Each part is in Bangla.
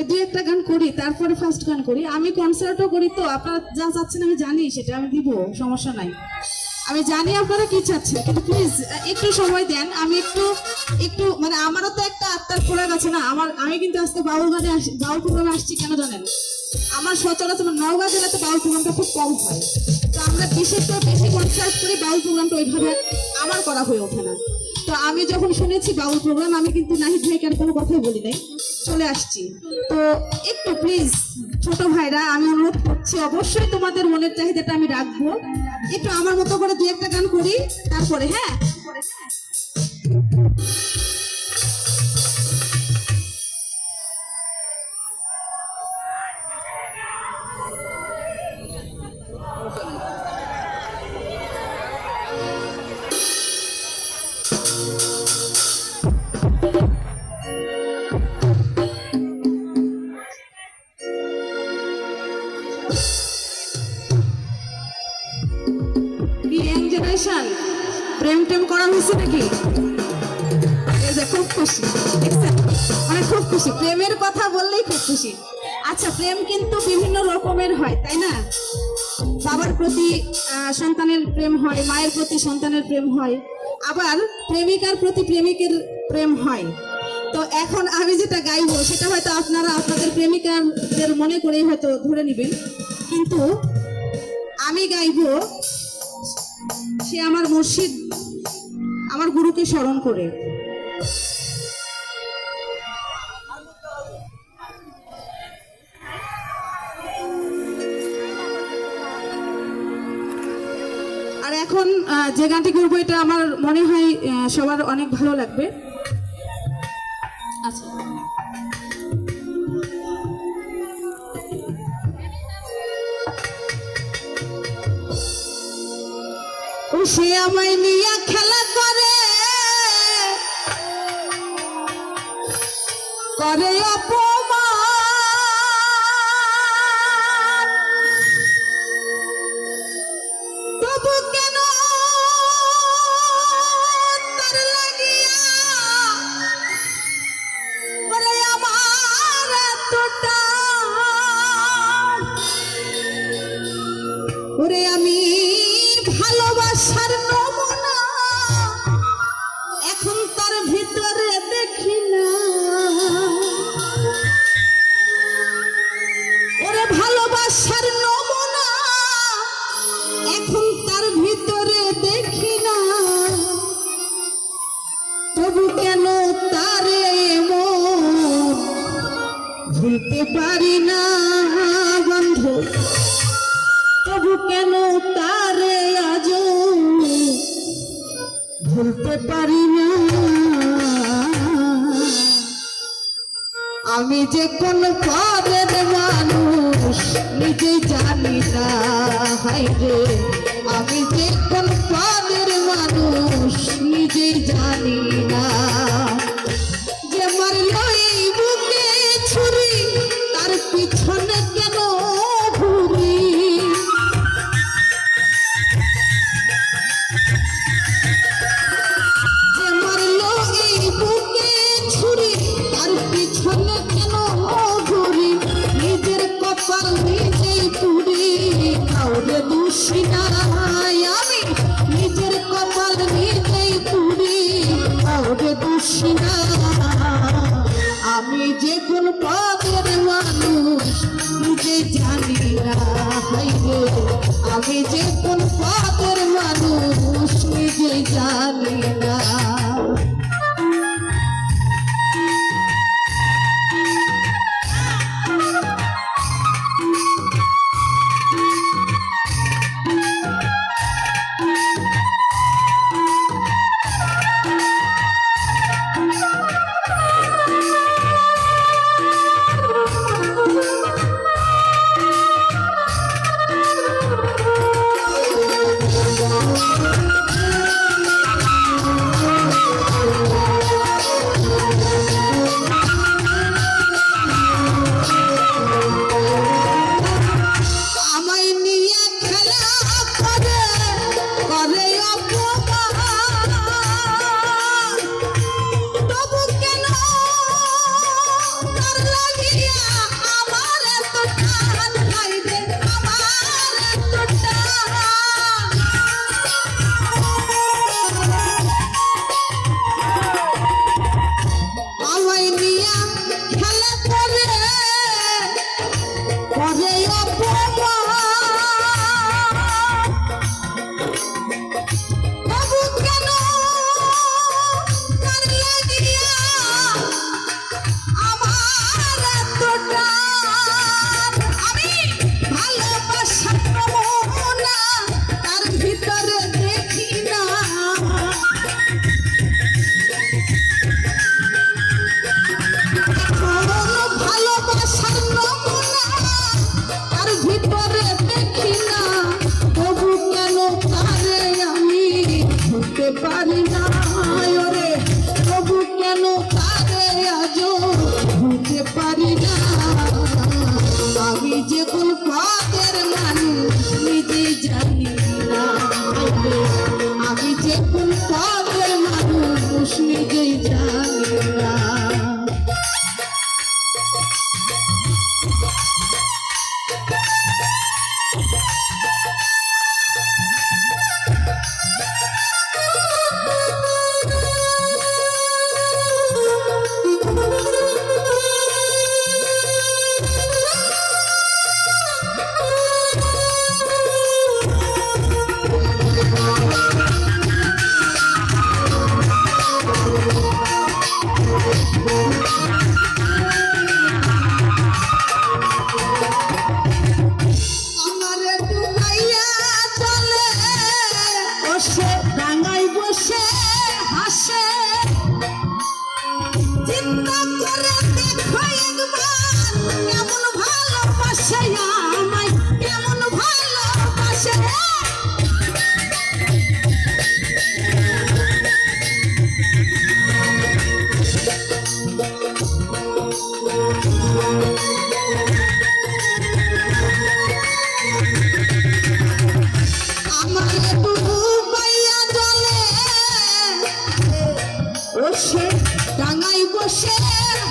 দুই একটা গান করি, তারপরে ফার্স্ট গান করি। আমি কনসার্টও করি, তো আপনারা যা চাচ্ছেন আমি জানি, সেটা আমি দিব, সমস্যা নাই। আমি জানি আপনারা কি চাচ্ছেন, কিন্তু প্লিজ একটু সময় দেন। আমি একটু একটু মানে আমারও তো একটা আত্মার প্রয়োগ আছে না। আমি কিন্তু আজকে বাউল গানে বাউল প্রোগ্রামে আসছি কেন জানেন? আমার সচরাচর নওগাঁ জেলাতে বাউল প্রোগ্রামটা খুব কম হয়, তো আমরা বিশেষ করে বেশি কনসার্ট করি, বাউল প্রোগ্রামটা ওইভাবে আমার করা হয়ে ওঠে না। তো আমি যখন শুনেছি বাউল প্রোগ্রাম, আমি কিন্তু নাহিদ ভাইকে আর কোনো কথাই বলি নাই, চলে আসছি। তো একটু প্লিজ ছোট ভাইরা, আমি অনুরোধ করছি, অবশ্যই তোমাদের মনের চাহিদাটা আমি রাখবো। একটু আমার মতো করে দুই একটা গান করি, তারপরে হ্যাঁ। ইয়াং জেনারেশন প্রেম টেম করা হয়েছে নাকি? এই যে খুব খুশি, মানে খুব খুশি, প্রেমের কথা বললেই খুব খুশি। আচ্ছা, প্রেম কিন্তু বিভিন্ন রকমের হয়, তাই না? বাবার প্রতি সন্তানের প্রেম হয়, মায়ের প্রতি সন্তানের প্রেম হয়, আবার প্রেমিকার প্রতি প্রেমিকের প্রেম হয়। তো এখন আমি যেটা গাইবো সেটা হয়তো আপনারা আপনাদের প্রেমিকাদের মনে করেই হয়তো ধরে নেবেন, কিন্তু আমি গাইবো সে আমার মুর্শিদ, আমার গুরুকে স্মরণ করে। আর এখন যে গানটি করবো, এটা আমার মনে হয় সবার অনেক ভালো লাগবে। আচ্ছা, ও সে আমায় নিয়ে খেলা করে, করে অপমান, তবু কেন তার লাগিয়া করে আমার এতটা। ওরে আমি ভালোবাসার নমুনা এখন তার ভিতরে দেখি না। ওরে ভালোবাসার নমুনা এখন তার ভিতরে দেখি না, তবু কেন তারে মন ভুলতে পারি না বন্ধু, তবু কেন তারে আজ ভুলতে পারি না। আমি যে কোন পদের মানুষ নিজেই জানি না, হাই রে আমি যে কোন পদের মানুষ নিজেই জানি না। যে মারলো এই বুকে ছুরি, তার পিছনে কেন ঘুরি? যে মারলো এই বুকে ছুরি, তার পিছনে কেন ঘুরি? নিজের কপাল নিজেই পুরি, কাউরে দোষী নাই আমি। নিজের কপাল নিজেই পুরি, কাউরে দোষী না। আমি যে কোন পদের মানুষ নিজে জানি না, হাই রে আমি যে কোন পদের মানুষ নিজে জানি না।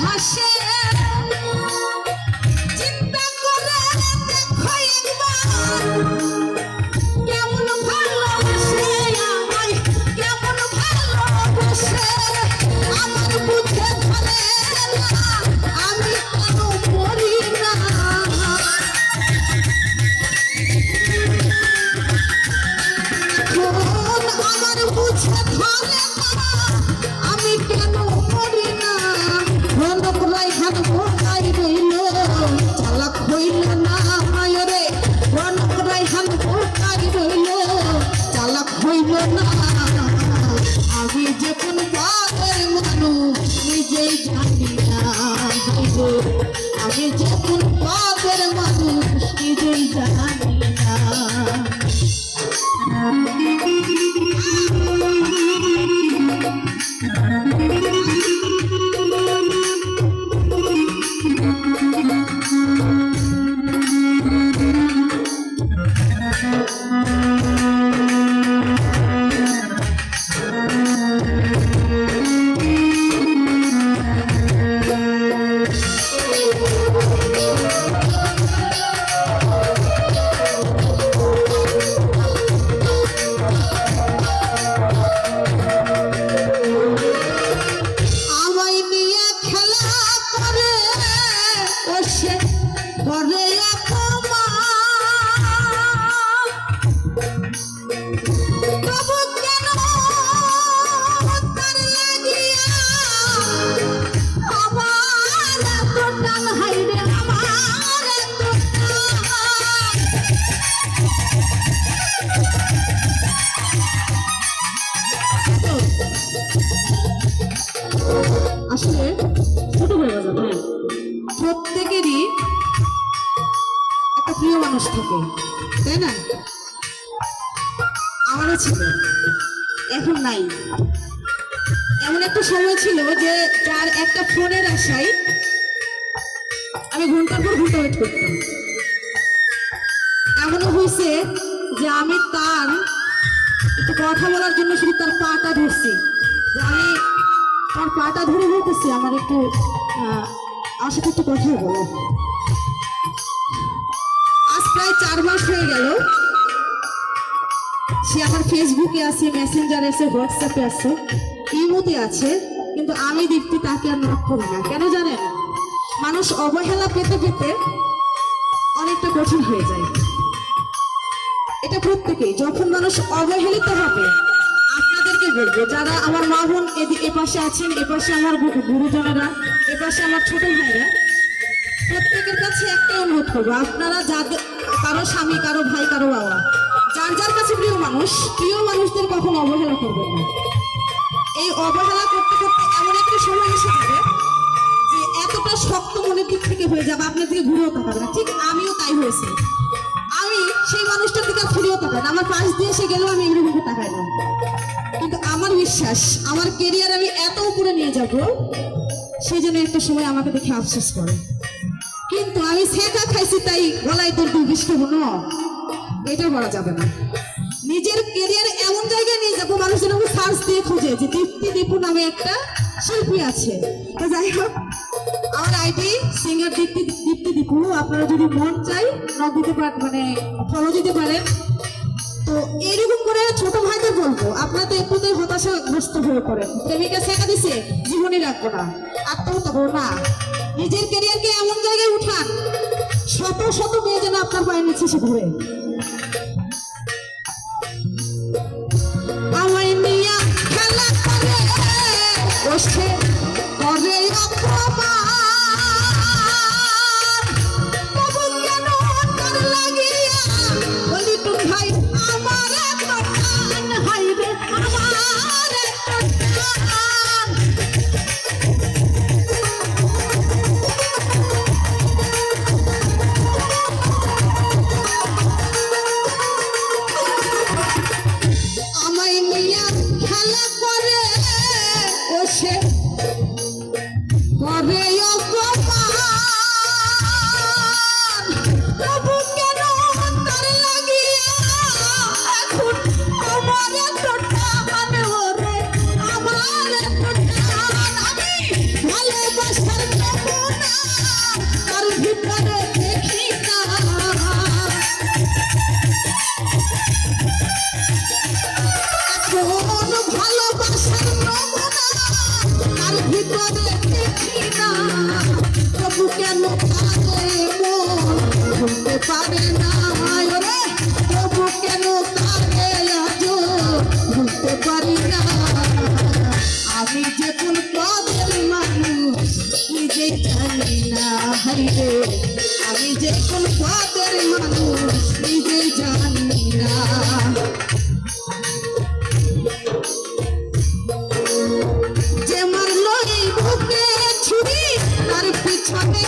হাসে চিন্তা করে দেখো একবার কেমন ভালোবাসে আমায় কেমন ভালোবাসে আমার বুঝে ধরে না আমি কেন মরি না আমার বুঝে ধরে না আমি কেন মরি না রনক রাইহান ভোটাই রইল চালাক হইল না মায়রে রনক রাইহান ভোটাই রইল চালাক হইল না আমি যে কোন পাগল মানুষ নিজেই জানি না আমি যে কোন পাগল মানুষ নিজেই জানি না আমায় নিয়ে খেলা করে ও সে করে অপমান তবু কেন তার লাগিয়া আমার এত টান হাইরে আমার এত টান আসলে ছোট হয়ে যাবে প্রত্যেকেরই একটা প্রিয় মানুষ থাকে তাই না আমারও ছিল এখন নাই এমন একটা সময় ছিল যে যার একটা ফোনের আশায় আমি ঘন্টার পর ঘন্টা ওয়েট করতাম এমনও হয়েছে যে আমি তার একটু কথা বলার জন্য শুধু তার পাটা ধরছি যে আমি তার পাটা ধরে বলতেছি আমার একটু আমার সাথে একটু কথা বলো আজ প্রায় 4 মাস হয়ে গেল সে আমার ফেসবুকে আছে মেসেঞ্জারে আছে হোয়াটসঅ্যাপে আছে ইমোতে আছে কিন্তু আমি দেখতে তাকে আর নক করি না কেন জানেন মানুষ অবহেলা পেতে পেতে অনেকটা কঠিন হয়ে যায় এটা প্রত্যেকেই যখন মানুষ অবহেলিত হবে আপনাদেরকে বলবো যারা আমার মা বোন এপাশে আছেন এপাশে আমার গুরুজনেরা এপাশে আমার ছোট ভাইরা প্রত্যেকের কাছে একটা অনুরোধ করবো আপনারা যাদের কারো স্বামী কারো ভাই কারো বাবা যার যার কাছে প্রিয় মানুষদের কখনো অবহেলা করবেন না এই অবহেলা করতে করতে এমন একটা সময় এসে যাবে যে এতটা শক্ত মনের দিক থেকে হয়ে যাবে আপনার দিকে ঘুরেও তাকাবে না ঠিক আমিও তাই হয়েছে আমি সেই মানুষটার দিকে ফিরেও তাকাই না আমার পাশ দিয়ে এসে গেলেও আমি এগুলো দিকে তাকাই না কিন্তু আমার বিশ্বাস আমার কেরিয়ার আমি এত উপরে নিয়ে যাব সেই জন্য একটা সময় আমাকে দেখে আফসোস করে কিন্তু আমি শেখা খাইছি তাই গলায় তোর দুই বিষ্ণু না এটা বলা যাবে না নিজের কেরিয়ার এমন জায়গায় নিয়ে যাবো মানুষ যেন সার্চ দিয়ে খুঁজে যে দীপ্তি দীপু নামে একটা শিল্পী আছে তো যাই হোক আমার আইডি সিঙ্গার দীপ্তি দীপু আপনারা যদি মন চাই নক দিতে পারেন মানে ফলো দিতে পারেন তো এইরকম করে ছোট ভাইদের বলবো আপনারা তো একটুতেই হতাশাগ্রস্ত হয়ে পড়েন প্রেমিকা শেখা দিছে জীবনই রাখবো না আত্মহত্যা করবো না নিজের ক্যারিয়ারকে এমন জায়গায় উঠান শত শত মেয়ে যেন আপনার পায়ের নিচে এসে ঘুরে আমায় নিয়ে খেলা করে বসে করে অপমান তবু কেন তার লাগিয়া বলি তো ভাই আমার এত টান হাইবে আমার এত টান কেন কাঁদে মন ভুলতে পারে না ওরে, তবু কেন কাঁদে আজও ভুলতে পারি না। আমি যে কোন পদের মানুষ নিজেই জানি না, হাইরে আমি যে কোন পদের মানুষ নিজেই জানি না। যে মারলো এই বুকে ছুরি তার পিছনে